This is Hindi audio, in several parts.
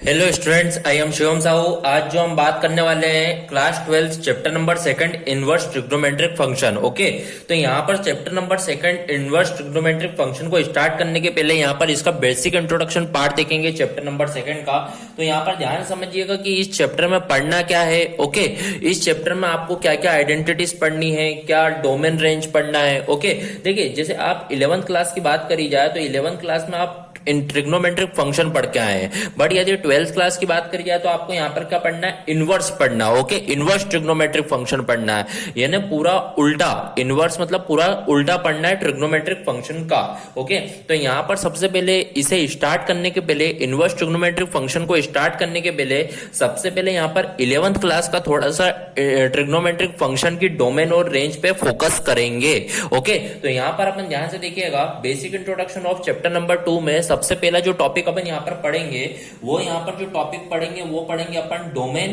Hello students, I am Shivam Sahu. आज जो हम बात करने वाले हैं class 12 chapter number second inverse trigonometric function. Okay, तो यहाँ पर chapter number second inverse trigonometric function को स्टार्ट करने के पहले यहाँ पर इसका बेसिक इंट्रोडक्शन पार्ट देखेंगे चैप्टर नंबर सेकंड का। तो यहाँ पर ध्यान समझिएगा कि इस चैप्टर में पढ़ना क्या है। ओके, इस चैप्टर में आपको क्या क्या आइडेंटिटीज पढ़नी है, क्या डोमेन रेंज पढ़ना है। ओके, देखिए जैसे आप 11th क्लास की बात करी जाए तो 11th क्लास में आप इन ट्रिग्नोमेट्रिक फंक्शन पढ़ के आए हैं, बट यदि 12th क्लास की बात करी जाए तो आपको यहाँ पर क्या पढ़ना है, इनवर्स पढ़ना है। ओके, इनवर्स ट्रिग्नोमेट्रिक फंक्शन पढ़ना है, यानी पूरा उल्टा। इनवर्स मतलब पूरा उल्टा पढ़ना है ट्रिग्नोमेट्रिक फंक्शन का। ओके, तो यहाँ पर सबसे पहले इसे स्टार्ट करने के पहले, इनवर्स ट्रिग्नोमेट्रिक फंक्शन को स्टार्ट करने के पहले सबसे पहले यहाँ पर 11th क्लास का थोड़ा सा ट्रिग्नोमेट्रिक फंक्शन की डोमेन और रेंज पे फोकस करेंगे। ओके, तो यहाँ पर अपन ध्यान से देखिएगा, basic introduction of chapter number 2 में सबसे पहला जो टॉपिक अपन यहाँ पर पढ़ेंगे, वो यहाँ पर जो टॉपिक पढ़ेंगे वो पढ़ेंगे अपन डोमेन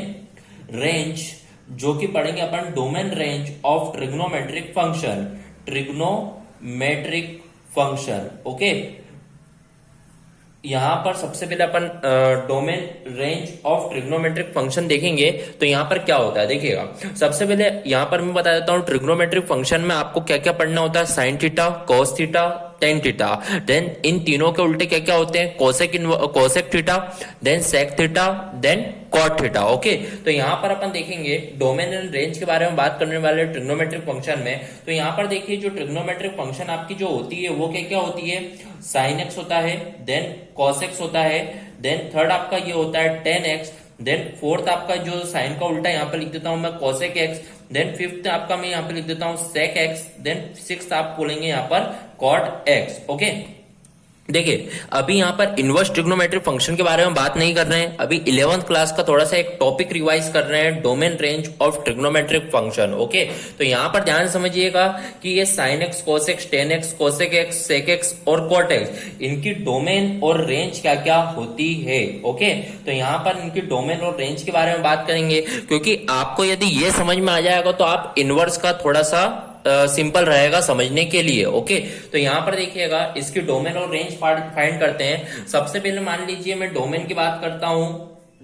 रेंज, जो कि पढ़ेंगे अपन domain range of trigonometric function. Trigonometric function. Okay, यहां पर सबसे पहले अपन domain range of trigonometric function देखेंगे। तो यहां पर क्या होता है देखिएगा, सबसे पहले यहां पर मैं बता देता हूं ट्रिग्नोमेट्रिक फंक्शन में आपको क्या क्या पढ़ना होता है। Sine theta, cos theta, tan theta. Then इन तीनों के उल्टे क्या क्या होते हैं, cosec theta, then sec theta, then cot theta. Okay, तो यहां पर अपन देखेंगे डोमेन एंड रेंज के बारे में बात करने वाले ट्रिग्नोमेट्रिक फंक्शन में। तो यहां पर देखिए जो ट्रिग्नोमेट्रिक फंक्शन आपकी जो होती है वो क्या क्या होती है, साइन एक्स होता है, देन कॉस एक्स होता है, देन थर्ड आपका ये होता है टेन एक्स, देन फोर्थ आपका जो साइन का उल्टा यहाँ पे लिख देता हूं मैं कोसेक एक्स, देन फिफ्थ आपका मैं यहाँ पे लिख देता हूं सेक एक्स, देन सिक्स्थ आप बोलेंगे यहाँ पर कॉट एक्स। ओके, देखिए अभी यहाँ पर इनवर्स ट्रिग्नोमेट्रिक फंक्शन के बारे में बात नहीं कर रहे हैं, अभी 11th क्लास का थोड़ा सा एक टॉपिक रिवाइज कर रहे हैं, domain range of trigonometric function. Okay, तो यहाँ पर ध्यान समझिएगा कि ये sine x, cos x, tan x, cosec x, sec x और कॉट एक्स, इनकी डोमेन और रेंज क्या क्या होती है। ओके, तो यहाँ पर इनकी डोमेन और रेंज के बारे में बात करेंगे, क्योंकि आपको यदि ये समझ में आ जाएगा तो आप इनवर्स का थोड़ा सा सिंपल रहेगा समझने के लिए। ओके, तो यहां पर देखिएगा इसकी डोमेन और रेंज फाइंड करते हैं। सबसे पहले मान लीजिए मैं डोमेन की बात करता हूं,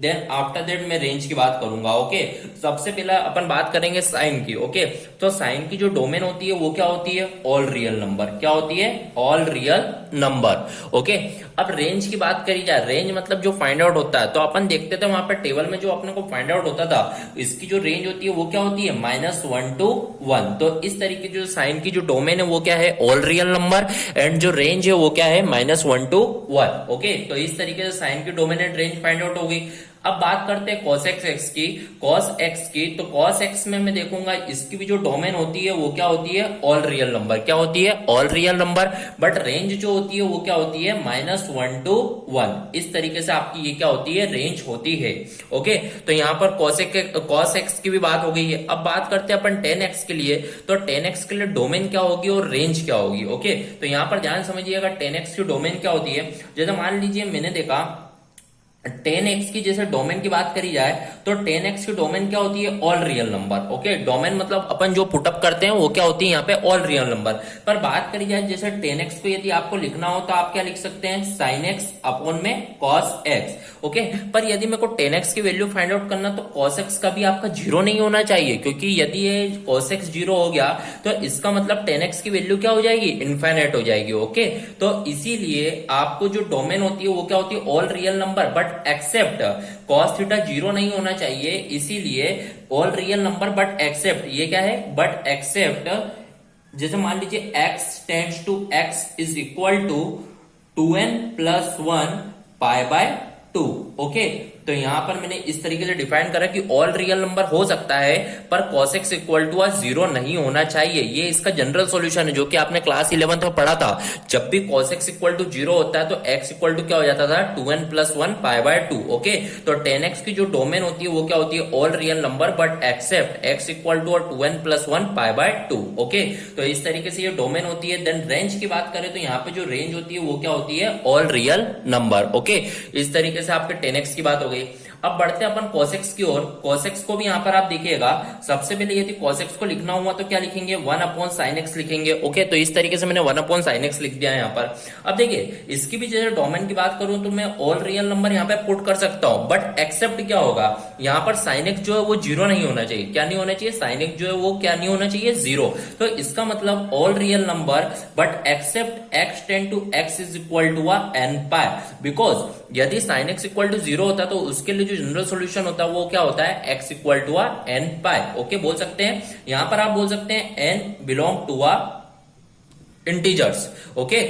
देन आफ्टर दैट मैं रेंज की बात करूंगा। ओके, सबसे पहला अपन बात करेंगे साइन की। ओके, तो साइन की जो डोमेन होती है वो क्या होती है, ऑल रियल नंबर। क्या होती है, ऑल रियल नंबर। ओके, अब रेंज की बात करी जाए, रेंज मतलब जो फाइंड आउट होता है, तो अपन देखते थे वहां पर टेबल में जो अपने को फाइंड आउट होता था, इसकी जो रेंज होती है वो क्या होती है, -1 to 1। तो इस तरीके जो साइन की जो डोमेन है वो क्या है, ऑल रियल नंबर, एंड जो रेंज है वो क्या है, -1 to 1। ओके, तो इस तरीके से साइन की domain and range find out होगी। अब बात करते हैं cos x की, cos x की। तो cos x में मैं देखूंगा इसकी भी जो डोमेन होती है वो क्या होती है, ऑल रियल नंबर। क्या होती है, all real number. But range जो होती है वो क्या होती है, -1 to 1। इस तरीके से आपकी ये क्या होती है, रेंज होती है। ओके, तो यहाँ पर cos x की भी बात हो गई है। अब बात करते हैं अपन tan x के लिए। तो tan x के लिए डोमेन क्या होगी और रेंज क्या होगी। ओके, तो यहाँ पर ध्यान समझिएगा tan x की डोमेन क्या होती है। जैसे मान लीजिए मैंने देखा 10x की जैसे डोमेन की बात करी जाए तो 10x की डोमेन क्या होती है, all real number. Okay, domain मतलब अपन जो पुटअप करते हैं वो क्या होती है यहाँ पे, ऑल रियल नंबर। पर बात करी जाए जैसे 10x को यदि आपको लिखना हो तो आप क्या लिख सकते हैं, साइन एक्स अपॉन में कॉस एक्स। ओके, पर यदि मेरे को 10x की वैल्यू फाइंड आउट करना तो कॉस एक्स का भी आपका 0 नहीं होना चाहिए, क्योंकि यदि ये कॉस एक्स 0 हो गया तो इसका मतलब 10x की वैल्यू क्या हो जाएगी, इनफाइनाइट हो जाएगी। ओके, तो इसीलिए आपको जो डोमेन होती है वो क्या होती है, all real number, but except cos theta 0 नहीं होना चाहिए, इसीलिए all real number but except, ये क्या है, बट एक्सेप्ट जैसे मान लीजिए x tends to x is equal to 2n + 1 π/2। Okay, तो यहां पर मैंने इस तरीके से डिफाइन करा कि ऑल रियल नंबर हो सकता है पर cos x इक्वल टू 0 नहीं होना चाहिए। ये इसका जनरल सॉल्यूशन है जो कि आपने क्लास 11th में पढ़ा था। जब भी cos x इक्वल टू 0 होता है तो x इक्वल टू क्या हो जाता था, 2n + 1 π/2। ओके, तो 10x की जो डोमेन होती है वो क्या होती है, all real number but except x equal to 2n + 1 π/2। Okay, तो इस तरीके से ये डोमेन होती है। देन रेंज की बात करें तो यहाँ पे जो रेंज होती है वो क्या होती है, ऑल रियल नंबर। ओके, इस तरीके से आपके 10x की बात हो गई। अब बढ़ते हैं अपन cosx की ओर। cosx को भी यहाँ पर आप देखिएगा, सबसे पहले यदि cosx को लिखना हुआ तो क्या लिखेंगे, 1/sin x लिखेंगे। ओके, तो इस तरीके से मैंने 1/sin x लिख दिया है यहाँ पर। अब देखिए इसकी भी जैसे डोमेन की बात करूं तो मैं ऑल रियल नंबर यहाँ पे पुट कर सकता हूं, बट एक्सेप्ट क्या होगा, यहाँ पर sin x जो है वो जीरो नहीं होना चाहिए। क्या नहीं होना चाहिए, sin x जो है वो क्या नहीं होना चाहिए, जीरो। तो इसका मतलब all real number but except x tend to x is equal to n pi, because यदि sin x equal to zero होता तो उसके लिए जो जनरल सोल्यूशन होता है वो क्या होता है, x equal to n pi. Okay, बोल सकते हैं यहां पर, आप बोल सकते हैं n belong to integers. Okay,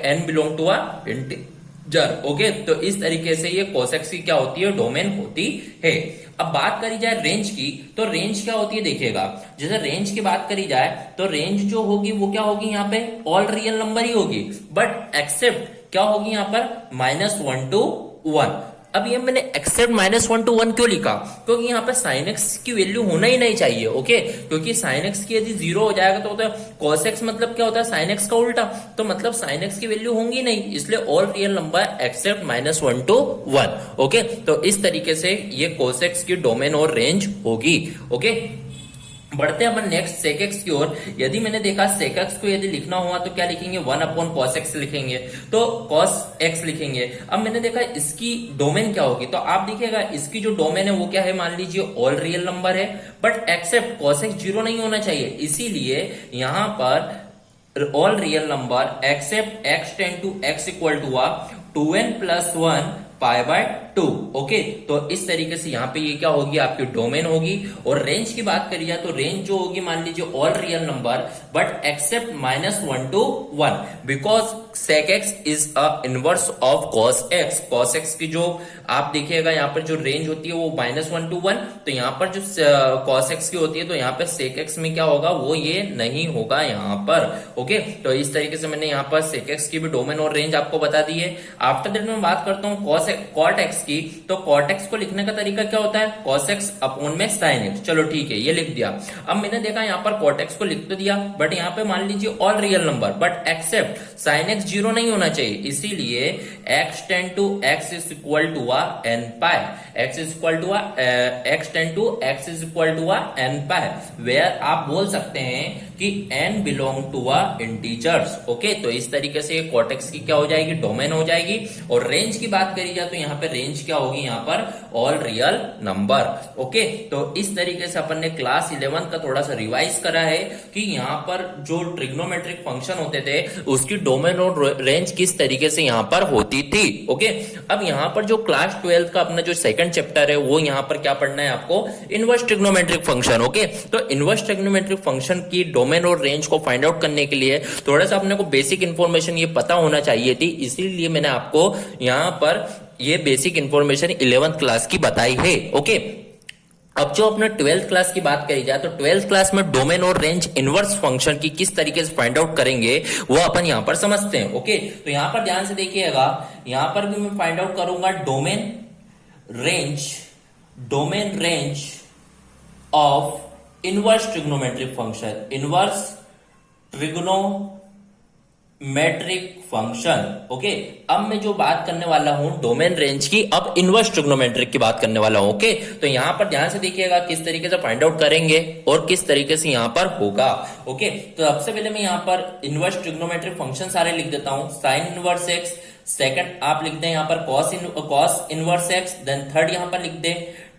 n belong to integer. Okay, तो इस तरीके से ये cosx की क्या होती है, डोमेन होती है। अब बात करी जाए रेंज की, तो रेंज क्या होती है देखिएगा, जैसे रेंज की बात करी जाए तो रेंज जो होगी वो क्या होगी, यहाँ पे ऑल रियल नंबर ही होगी, बट एक्सेप्ट क्या होगी यहाँ पर, -1 to 1। अब ये मैंने एक्सेप्ट -1 to 1 क्यों लिखा, क्योंकि यहाँ पे sin x की वैल्यू होना ही नहीं चाहिए। ओके, क्योंकि sin x की यदि जीरो हो जाएगा तो होता है cos x, मतलब क्या होता है, sin x का उल्टा, तो मतलब sin x की वैल्यू होंगी नहीं, इसलिए all real number accept -1 to 1। Okay, तो इस तरीके से ये cos x की डोमेन और रेंज होगी। ओके, बढ़ते हैं अपन नेक्स्ट sec x की ओर। यदि मैंने देखा sec x को यदि लिखना हुआ तो क्या लिखेंगे, 1/cos x लिखेंगे, तो cos x लिखेंगे। अब मैंने देखा इसकी डोमेन क्या होगी, तो आप देखिएगा इसकी जो डोमेन है वो क्या है, मान लीजिए ऑल रियल नंबर है, but except cos x zero नहीं होना चाहिए, इसीलिए यहां पर all real number except x tend to x equal to 2n+1 π/2। Okay, तो इस तरीके से यहाँ पे ये क्या होगी, आपकी डोमेन होगी। और रेंज की बात करी जाए तो रेंज जो होगी, मान लीजिए all real number but except -1 to 1, because sec x is a inverse of cos x। cos x की जो आप देखिएगा यहाँ पर जो रेंज होती है वो -1 to 1, तो यहाँ पर जो cos x की होती है तो यहाँ पे sec x में क्या होगा, वो ये नहीं होगा यहाँ पर। ओके, तो इस तरीके से मैंने यहाँ पर sec x की भी डोमेन और रेंज आपको बता दी है। आफ्टर दैट मैं बात करता हूँ cot x की, तो cot x को लिखने का तरीका क्या होता है, cos x अपॉन में sin x। चलो ठीक है, ये लिख दिया। अब मैंने देखा यहाँ पर cot x को लिख तो दिया, बट यहाँ पे मान लीजिए all real number but except sin x zero नहीं होना चाहिए, इसीलिए x tend to x is equal to n pi, x is equal to x tend to x is equal to n pi, where आप बोल सकते हैं कि n belong to integers. Okay, तो इस तरीके से cot x की क्या हो जाएगी, डोमेन हो जाएगी। और रेंज की बात करी जाए तो यहाँ पे रेंज क्या होगी, यहाँ पर ऑल रियल नंबर। ओके, तो इस तरीके से अपन ने क्लास 11 का थोड़ा सा रिवाइज करा है कि यहाँ पर जो ट्रिग्नोमेट्रिक फंक्शन होते थे उसकी डोमेन और रेंज किस तरीके से यहाँ पर होती थी। ओके, अब यहाँ पर जो क्लास 12 का अपना जो सेकंड चैप्टर है वो यहाँ पर क्या पढ़ना है आपको, इनवर्स ट्रिग्नोमेट्रिक फंक्शन। ओके, तो इनवर्स ट्रिग्नोमेट्रिक फंक्शन की डोमेन और रेंज को फाइंड आउट करने के लिए थोड़ा सा अपने को बेसिक इंफॉर्मेशन ये पता होना चाहिए थी, इसीलिए मैंने आपको यहाँ पर ये बेसिक इंफॉर्मेशन 11th क्लास की बताई है। ओके, अब जो अपने 12th क्लास की बात करी जाए तो 12th क्लास में डोमेन और रेंज इनवर्स फंक्शन की किस तरीके से फाइंड आउट करेंगे वो अपन यहां पर समझते हैं। ओके, तो यहां पर ध्यान से देखिएगा, यहां पर भी मैं फाइंड आउट करूंगा domain range of inverse trigonometric function, inverse trigonometric function. Okay, अब मैं जो बात करने वाला हूं डोमेन रेंज की, अब इनवर्स ट्रिग्नोमेट्रिक की बात करने वाला हूं। ओके, तो यहां पर ध्यान से देखिएगा किस तरीके से फाइंड आउट करेंगे और किस तरीके से यहां पर होगा। ओके, तो सबसे पहले मैं यहां पर इनवर्स ट्रिग्नोमेट्रिक फंक्शन सारे लिख देता हूं। साइन इनवर्स एक्स, सेकंड आप लिख दें यहां पर cos inverse x, then third यहां पर लिख दें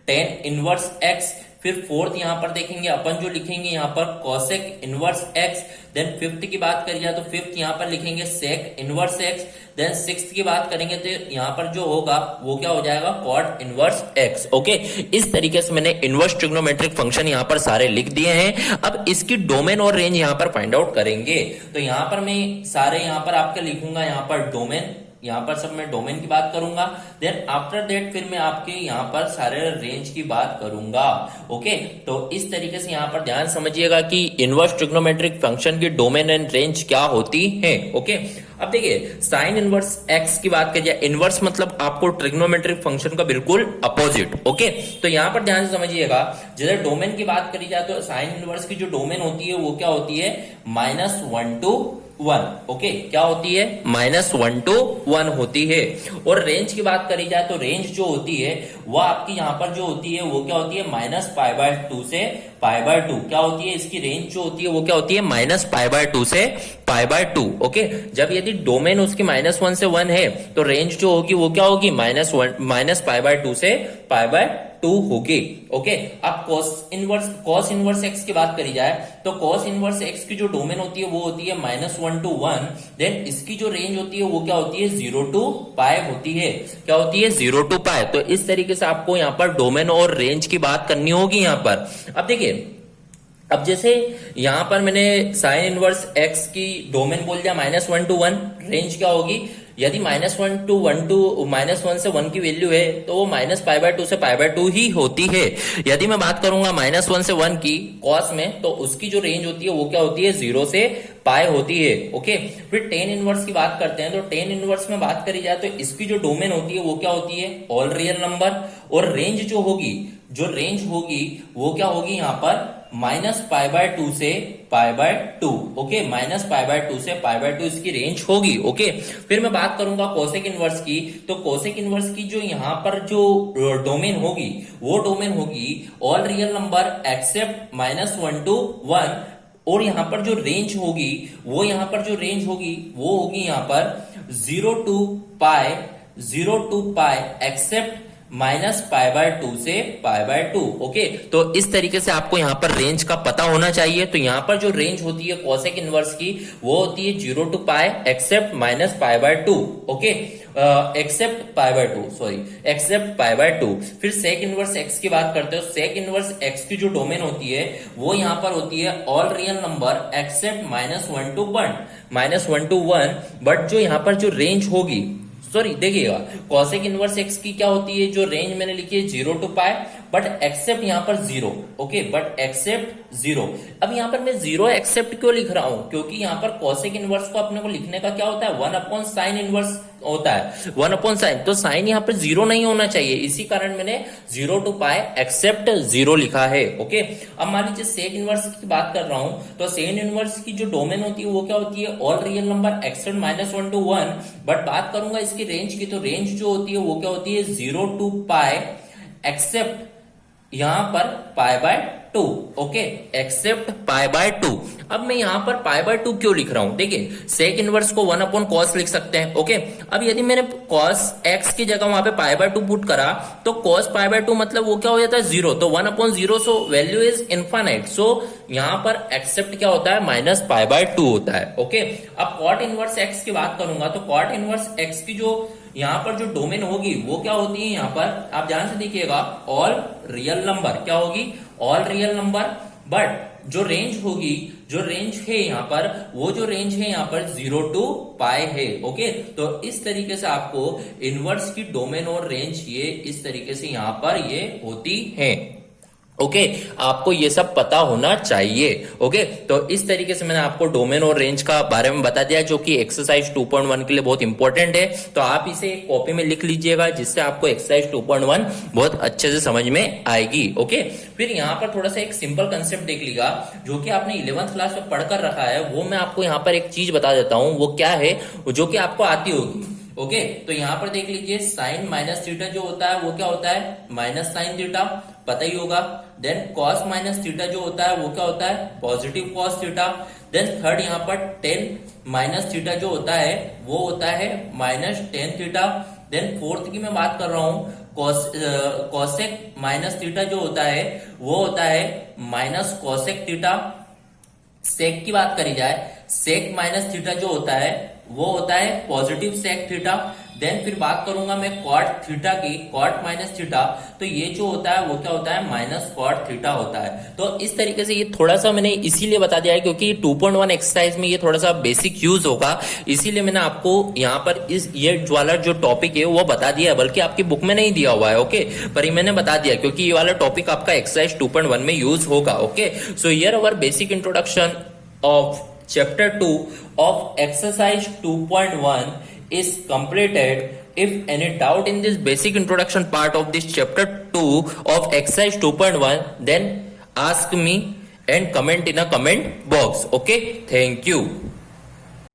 टेन इनवर्स एक्स, फिर फोर्थ यहां पर देखेंगे अपन जो लिखेंगे यहां पर cosec inverse x, then fifth की बात करी जाए तो फिफ्थ यहां पर लिखेंगे sec inverse x, then sixth की बात करेंगे तो यहां पर जो होगा वो क्या हो जाएगा, कॉट इनवर्स एक्स। ओके, इस तरीके से मैंने इनवर्स ट्रिग्नोमेट्रिक फंक्शन यहां पर सारे लिख दिए हैं। अब इसकी डोमेन और रेंज यहां पर फाइंड आउट करेंगे, तो यहां पर मैं सारे यहां पर आपके लिखूंगा, यहां पर डोमेन, यहां पर सब मैं डोमेन की बात करूंगा, देन आफ्टर दैट फिर मैं आपके यहां पर सारे रेंज की बात करूंगा। ओके, तो इस तरीके से यहां पर ध्यान समझिएगा कि इनवर्स ट्रिग्नोमेट्रिक फंक्शन की डोमेन एंड रेंज क्या होती है। ओके, अब देखिए साइन इनवर्स एक्स की बात करिए, इनवर्स मतलब आपको ट्रिग्नोमेट्रिक फंक्शन का बिल्कुल अपोजिट। ओके, तो यहां पर ध्यान से समझिएगा, जैसे डोमेन की बात करी जाए तो साइन इनवर्स की जो डोमेन होती है वो क्या होती है, -1 to 1, ओके, क्या होती है, -1 to 1 होती है। और रेंज की बात करी जाए तो रेंज जो होती है वो आपकी यहाँ पर जो होती है वो क्या होती है, -π/2 से π/2। क्या होती है, इसकी रेंज जो होती है वो क्या होती है, -π/2 से π/2, ओके। जब यदि डोमेन उसकी -1 से 1 है तो रेंज जो होगी वो क्या होगी, -π/2 से π/2 होगी, ओके। अब cos इनवर्स x की बात करी जाए तो cos इनवर्स x की जो डोमेन होती है वो होती है -1 to 1, देन इसकी जो रेंज होती है वो क्या होती है, 0 to π होती है। क्या होती है, 0 to π। तो इस तरीके से आपको यहाँ पर डोमेन और रेंज की बात करनी होगी यहाँ पर। अब देखिए, अब जैसे यहां पर मैंने साइन इनवर्स x की डोमेन बोल दिया -1 to 1, रेंज क्या होगी, यदि -1 से 1 की वैल्यू है तो वो -π/2 से π/2 ही होती है। यदि मैं बात करूंगा -1 से 1 की कॉस में तो उसकी जो रेंज होती है वो क्या होती है, 0 से π होती है, ओके। फिर टेन इनवर्स की बात करते हैं तो टेन इनवर्स में बात करी जाए तो इसकी जो डोमेन होती है वो क्या होती है, ऑल रियल नंबर। और रेंज जो होगी, जो रेंज होगी वो क्या होगी यहाँ पर, -π/2 से π/2, ओके, -π/2 से π/2 इसकी रेंज होगी, ओके। फिर मैं बात करूंगा कोसेक इनवर्स की, तो कोसेक इनवर्स की जो यहाँ पर जो डोमेन होगी वो डोमेन होगी all real number accept -1 to 1। और यहाँ पर जो रेंज होगी वो यहाँ पर जो रेंज होगी वो होगी यहाँ पर 0 to π एक्सेप्ट -π/2 से π/2, ओके। तो इस तरीके से आपको यहाँ पर रेंज का पता होना चाहिए। तो यहाँ पर जो रेंज होती है कोसेक इनवर्स की वो होती है 0 to π except -π/2, okay, except π/2, sorry, except π/2। फिर सेक इनवर्स x की बात करते हो, सेक इनवर्स x की जो डोमेन होती है वो यहाँ पर होती है all real number accept -1 to 1, but जो यहाँ पर जो रेंज होगी, सॉरी देखिएगा, कॉसेक इनवर्स x की क्या होती है, जो रेंज मैंने लिखी है 0 to π, बट एक्सेप्ट यहाँ पर 0, ओके, बट एक्सेप्ट 0। अब यहाँ पर मैं 0 एक्सेप्ट क्यों लिख रहा हूं, क्योंकि यहाँ पर कॉसेक इनवर्स को अपने को लिखने का क्या होता है, 1/sin इनवर्स होता है, 1/sin। तो साइन यहाँ पर 0 नहीं होना चाहिए, इसी कारण मैंने 0 to π एक्सेप्ट 0 लिखा है, ओके। अब मान लीजिए सेक इनवर्स की बात कर रहा हूं तो सेक इनवर्स की जो डोमेन होती है वो क्या होती है, all real number accept -1 to 1, but बात करूंगा इसकी रेंज की तो रेंज जो होती है वो क्या होती है, 0 to π एक्सेप्ट यहां पर π/2, ओके, एक्सेप्ट π/2। अब मैं यहां पर π/2 क्यों लिख रहा हूं, देखिए सेक इनवर्स को 1/cos लिख सकते हैं, ओके। अब यदि मैंने cos x की जगह वहां पे π/2 पुट करा तो cos π/2 मतलब वो क्या हो जाता है, 0, तो 1/0, सो वैल्यू इज इनफाइनाइट, सो यहां पर एक्सेप्ट क्या होता है, -π/2 होता है, ओके। अब कॉट इनवर्स x की बात करूंगा तो कॉट इनवर्स x की जो यहाँ पर जो डोमेन होगी वो क्या होती है, यहाँ पर आप ध्यान से देखिएगा, ऑल रियल नंबर, क्या होगी, ऑल रियल नंबर, बट जो रेंज होगी, जो रेंज है यहाँ पर, वो जो रेंज है यहाँ पर 0 to π है, ओके। तो इस तरीके से आपको इनवर्स की डोमेन और रेंज ये इस तरीके से यहाँ पर ये होती है, ओके। आपको ये सब पता होना चाहिए, ओके। तो इस तरीके से मैंने आपको डोमेन और रेंज का बारे में बता दिया, जो कि एक्सरसाइज 2.1 के लिए बहुत इंपॉर्टेंट है। तो आप इसे एक कॉपी में लिख लीजिएगा, जिससे आपको एक्सरसाइज 2.1 बहुत अच्छे से समझ में आएगी, ओके। फिर यहाँ पर थोड़ा सा एक सिंपल कंसेप्ट देख लीजिएगा, जो कि आपने 11th क्लास में पढ़कर रखा है, वो मैं आपको यहाँ पर एक चीज बता देता हूँ, वो क्या है, जो कि आपको आती होगी, ओके। तो यहाँ पर देख लीजिए, साइन माइनस थीटा जो होता है वो क्या होता है, माइनस साइन थीटा, पता ही होगा। देन कॉस माइनस थीटा जो होता है वो क्या होता है, positive cos theta. Then third यहाँ पर टेन माइनस थीटा जो होता है वो होता है -tan थीटा। देन फोर्थ की मैं बात कर रहा हूँ, कॉसेक माइनस थीटा जो होता है वो होता है -cosec थीटा। सेक की बात करी जाए, सेक माइनस थीटा जो होता है वो होता है पॉजिटिव सेक थीटा। देन फिर बात करूंगा मैं कॉट थीटा की, कॉट माइनस थीटा, तो ये जो होता है वो क्या होता है, -cot थीटा होता है। तो इस तरीके से ये थोड़ा सा मैंने इसीलिए बता दिया है क्योंकि 2.1 एक्सरसाइज में ये थोड़ा सा बेसिक यूज होगा, इसीलिए मैंने आपको यहाँ पर इस ये वाला जो टॉपिक है वो बता दिया है, बल्कि आपकी बुक में नहीं दिया हुआ है, ओके, पर ये मैंने बता दिया क्योंकि ये वाला टॉपिक आपका एक्सरसाइज 2.1 में यूज होगा, okay. So here our basic introduction of chapter 2 of exercise 2.1 is completed. If any doubt in this basic introduction part of this chapter 2 of exercise 2.1, then ask me and comment in a comment box, okay. Thank you.